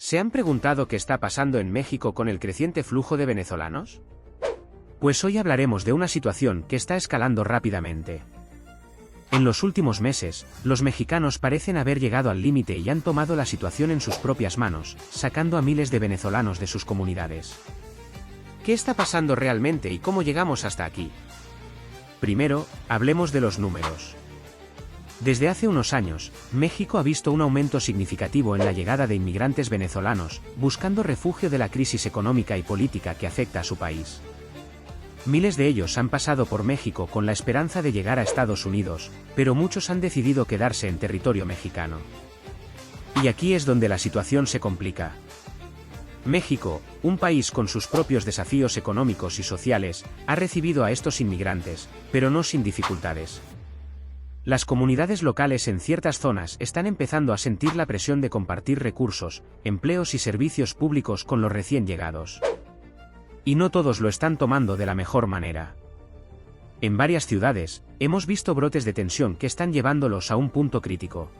¿Se han preguntado qué está pasando en México con el creciente flujo de venezolanos? Pues hoy hablaremos de una situación que está escalando rápidamente. En los últimos meses, los mexicanos parecen haber llegado al límite y han tomado la situación en sus propias manos, sacando a miles de venezolanos de sus comunidades. ¿Qué está pasando realmente y cómo llegamos hasta aquí? Primero, hablemos de los números. Desde hace unos años, México ha visto un aumento significativo en la llegada de inmigrantes venezolanos, buscando refugio de la crisis económica y política que afecta a su país. Miles de ellos han pasado por México con la esperanza de llegar a Estados Unidos, pero muchos han decidido quedarse en territorio mexicano. Y aquí es donde la situación se complica. México, un país con sus propios desafíos económicos y sociales, ha recibido a estos inmigrantes, pero no sin dificultades. Las comunidades locales en ciertas zonas están empezando a sentir la presión de compartir recursos, empleos y servicios públicos con los recién llegados. Y no todos lo están tomando de la mejor manera. En varias ciudades, hemos visto brotes de tensión que están llevándolos a un punto crítico.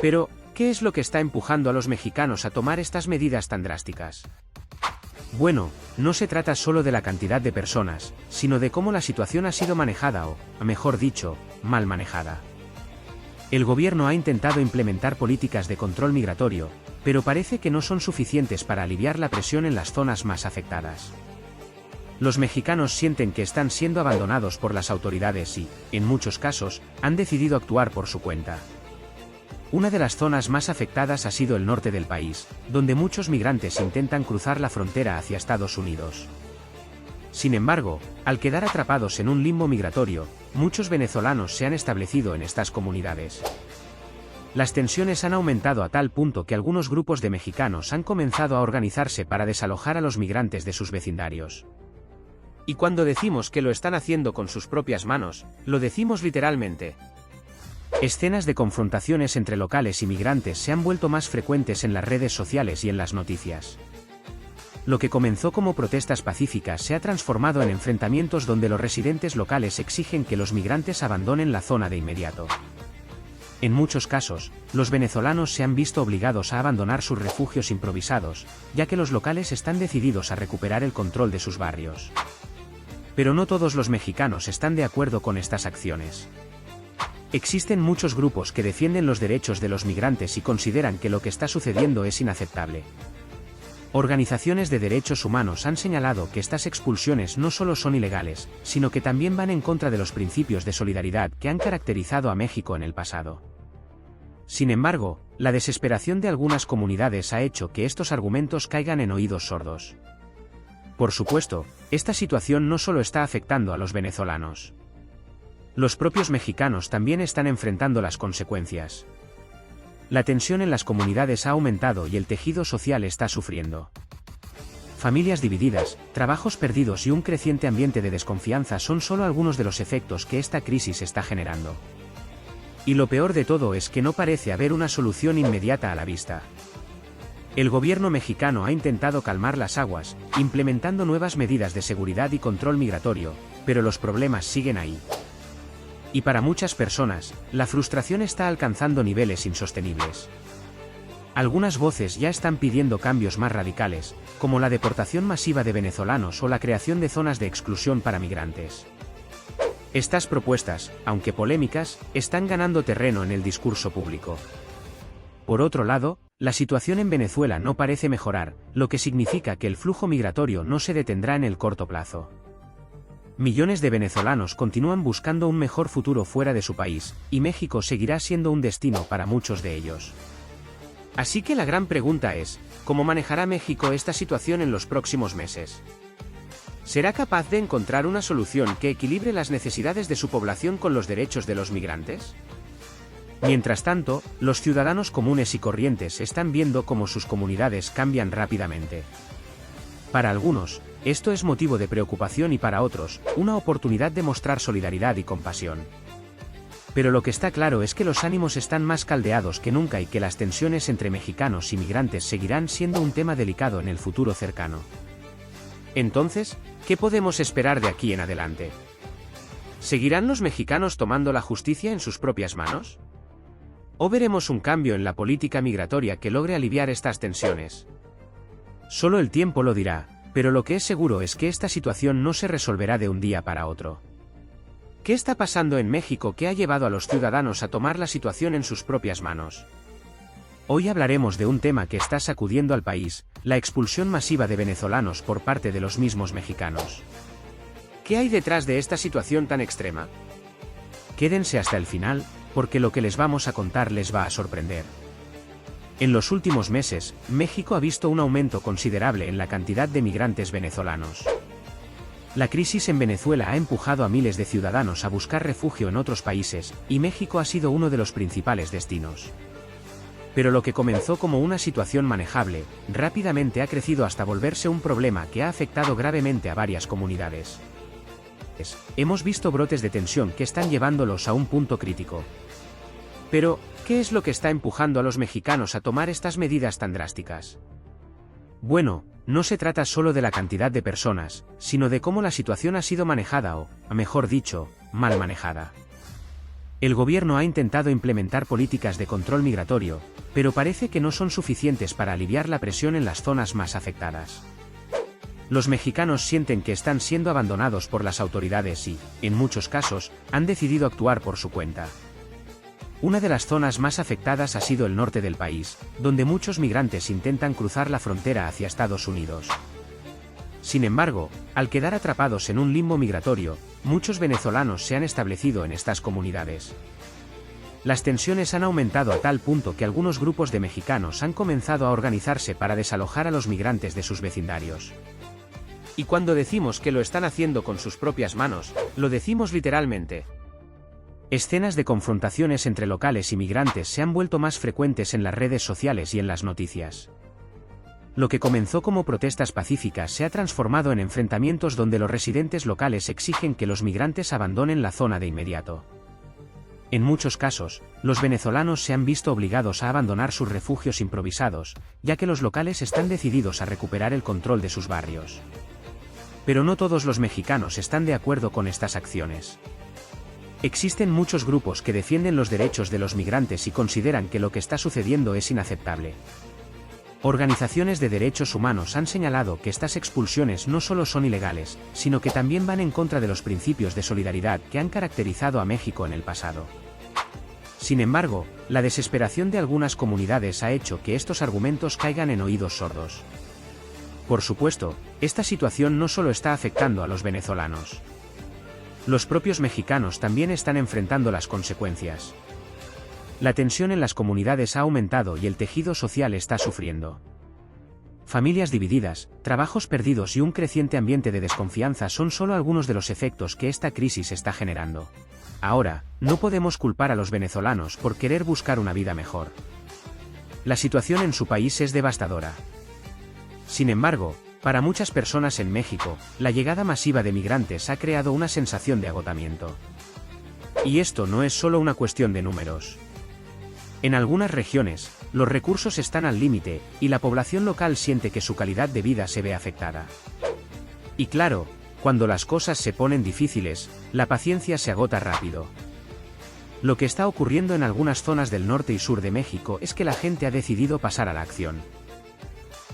Pero, ¿qué es lo que está empujando a los mexicanos a tomar estas medidas tan drásticas? Bueno, no se trata solo de la cantidad de personas, sino de cómo la situación ha sido manejada o, mejor dicho, mal manejada. El gobierno ha intentado implementar políticas de control migratorio, pero parece que no son suficientes para aliviar la presión en las zonas más afectadas. Los mexicanos sienten que están siendo abandonados por las autoridades y, en muchos casos, han decidido actuar por su cuenta. Una de las zonas más afectadas ha sido el norte del país, donde muchos migrantes intentan cruzar la frontera hacia Estados Unidos. Sin embargo, al quedar atrapados en un limbo migratorio, muchos venezolanos se han establecido en estas comunidades. Las tensiones han aumentado a tal punto que algunos grupos de mexicanos han comenzado a organizarse para desalojar a los migrantes de sus vecindarios. Y cuando decimos que lo están haciendo con sus propias manos, lo decimos literalmente. Escenas de confrontaciones entre locales y migrantes se han vuelto más frecuentes en las redes sociales y en las noticias. Lo que comenzó como protestas pacíficas se ha transformado en enfrentamientos donde los residentes locales exigen que los migrantes abandonen la zona de inmediato. En muchos casos, los venezolanos se han visto obligados a abandonar sus refugios improvisados, ya que los locales están decididos a recuperar el control de sus barrios. Pero no todos los mexicanos están de acuerdo con estas acciones. Existen muchos grupos que defienden los derechos de los migrantes y consideran que lo que está sucediendo es inaceptable. Organizaciones de derechos humanos han señalado que estas expulsiones no solo son ilegales, sino que también van en contra de los principios de solidaridad que han caracterizado a México en el pasado. Sin embargo, la desesperación de algunas comunidades ha hecho que estos argumentos caigan en oídos sordos. Por supuesto, esta situación no solo está afectando a los venezolanos. Los propios mexicanos también están enfrentando las consecuencias. La tensión en las comunidades ha aumentado y el tejido social está sufriendo. Familias divididas, trabajos perdidos y un creciente ambiente de desconfianza son solo algunos de los efectos que esta crisis está generando. Y lo peor de todo es que no parece haber una solución inmediata a la vista. El gobierno mexicano ha intentado calmar las aguas, implementando nuevas medidas de seguridad y control migratorio, pero los problemas siguen ahí. Y para muchas personas, la frustración está alcanzando niveles insostenibles. Algunas voces ya están pidiendo cambios más radicales, como la deportación masiva de venezolanos o la creación de zonas de exclusión para migrantes. Estas propuestas, aunque polémicas, están ganando terreno en el discurso público. Por otro lado, la situación en Venezuela no parece mejorar, lo que significa que el flujo migratorio no se detendrá en el corto plazo. Millones de venezolanos continúan buscando un mejor futuro fuera de su país, y México seguirá siendo un destino para muchos de ellos. Así que la gran pregunta es, ¿cómo manejará México esta situación en los próximos meses? ¿Será capaz de encontrar una solución que equilibre las necesidades de su población con los derechos de los migrantes? Mientras tanto, los ciudadanos comunes y corrientes están viendo cómo sus comunidades cambian rápidamente. Para algunos, esto es motivo de preocupación y para otros, una oportunidad de mostrar solidaridad y compasión. Pero lo que está claro es que los ánimos están más caldeados que nunca y que las tensiones entre mexicanos y migrantes seguirán siendo un tema delicado en el futuro cercano. Entonces, ¿qué podemos esperar de aquí en adelante? ¿Seguirán los mexicanos tomando la justicia en sus propias manos? ¿O veremos un cambio en la política migratoria que logre aliviar estas tensiones? Solo el tiempo lo dirá, pero lo que es seguro es que esta situación no se resolverá de un día para otro. ¿Qué está pasando en México que ha llevado a los ciudadanos a tomar la situación en sus propias manos? Hoy hablaremos de un tema que está sacudiendo al país, la expulsión masiva de venezolanos por parte de los mismos mexicanos. ¿Qué hay detrás de esta situación tan extrema? Quédense hasta el final, porque lo que les vamos a contar les va a sorprender. En los últimos meses, México ha visto un aumento considerable en la cantidad de migrantes venezolanos. La crisis en Venezuela ha empujado a miles de ciudadanos a buscar refugio en otros países, y México ha sido uno de los principales destinos. Pero lo que comenzó como una situación manejable, rápidamente ha crecido hasta volverse un problema que ha afectado gravemente a varias comunidades. Hemos visto brotes de tensión que están llevándolos a un punto crítico. Pero, ¿qué es lo que está empujando a los mexicanos a tomar estas medidas tan drásticas? Bueno, no se trata solo de la cantidad de personas, sino de cómo la situación ha sido manejada o, mejor dicho, mal manejada. El gobierno ha intentado implementar políticas de control migratorio, pero parece que no son suficientes para aliviar la presión en las zonas más afectadas. Los mexicanos sienten que están siendo abandonados por las autoridades y, en muchos casos, han decidido actuar por su cuenta. Una de las zonas más afectadas ha sido el norte del país, donde muchos migrantes intentan cruzar la frontera hacia Estados Unidos. Sin embargo, al quedar atrapados en un limbo migratorio, muchos venezolanos se han establecido en estas comunidades. Las tensiones han aumentado a tal punto que algunos grupos de mexicanos han comenzado a organizarse para desalojar a los migrantes de sus vecindarios. Y cuando decimos que lo están haciendo con sus propias manos, lo decimos literalmente. Escenas de confrontaciones entre locales y migrantes se han vuelto más frecuentes en las redes sociales y en las noticias. Lo que comenzó como protestas pacíficas se ha transformado en enfrentamientos donde los residentes locales exigen que los migrantes abandonen la zona de inmediato. En muchos casos, los venezolanos se han visto obligados a abandonar sus refugios improvisados, ya que los locales están decididos a recuperar el control de sus barrios. Pero no todos los mexicanos están de acuerdo con estas acciones. Existen muchos grupos que defienden los derechos de los migrantes y consideran que lo que está sucediendo es inaceptable. Organizaciones de derechos humanos han señalado que estas expulsiones no solo son ilegales, sino que también van en contra de los principios de solidaridad que han caracterizado a México en el pasado. Sin embargo, la desesperación de algunas comunidades ha hecho que estos argumentos caigan en oídos sordos. Por supuesto, esta situación no solo está afectando a los venezolanos. Los propios mexicanos también están enfrentando las consecuencias. La tensión en las comunidades ha aumentado y el tejido social está sufriendo. Familias divididas, trabajos perdidos y un creciente ambiente de desconfianza son solo algunos de los efectos que esta crisis está generando. Ahora, no podemos culpar a los venezolanos por querer buscar una vida mejor. La situación en su país es devastadora. Sin embargo, para muchas personas en México, la llegada masiva de migrantes ha creado una sensación de agotamiento. Y esto no es solo una cuestión de números. En algunas regiones, los recursos están al límite, y la población local siente que su calidad de vida se ve afectada. Y claro, cuando las cosas se ponen difíciles, la paciencia se agota rápido. Lo que está ocurriendo en algunas zonas del norte y sur de México es que la gente ha decidido pasar a la acción.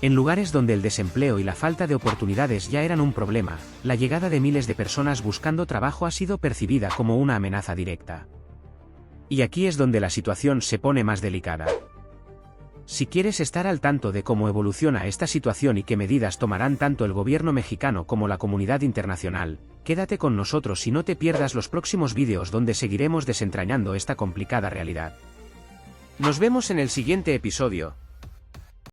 En lugares donde el desempleo y la falta de oportunidades ya eran un problema, la llegada de miles de personas buscando trabajo ha sido percibida como una amenaza directa. Y aquí es donde la situación se pone más delicada. Si quieres estar al tanto de cómo evoluciona esta situación y qué medidas tomarán tanto el gobierno mexicano como la comunidad internacional, quédate con nosotros y no te pierdas los próximos vídeos donde seguiremos desentrañando esta complicada realidad. Nos vemos en el siguiente episodio.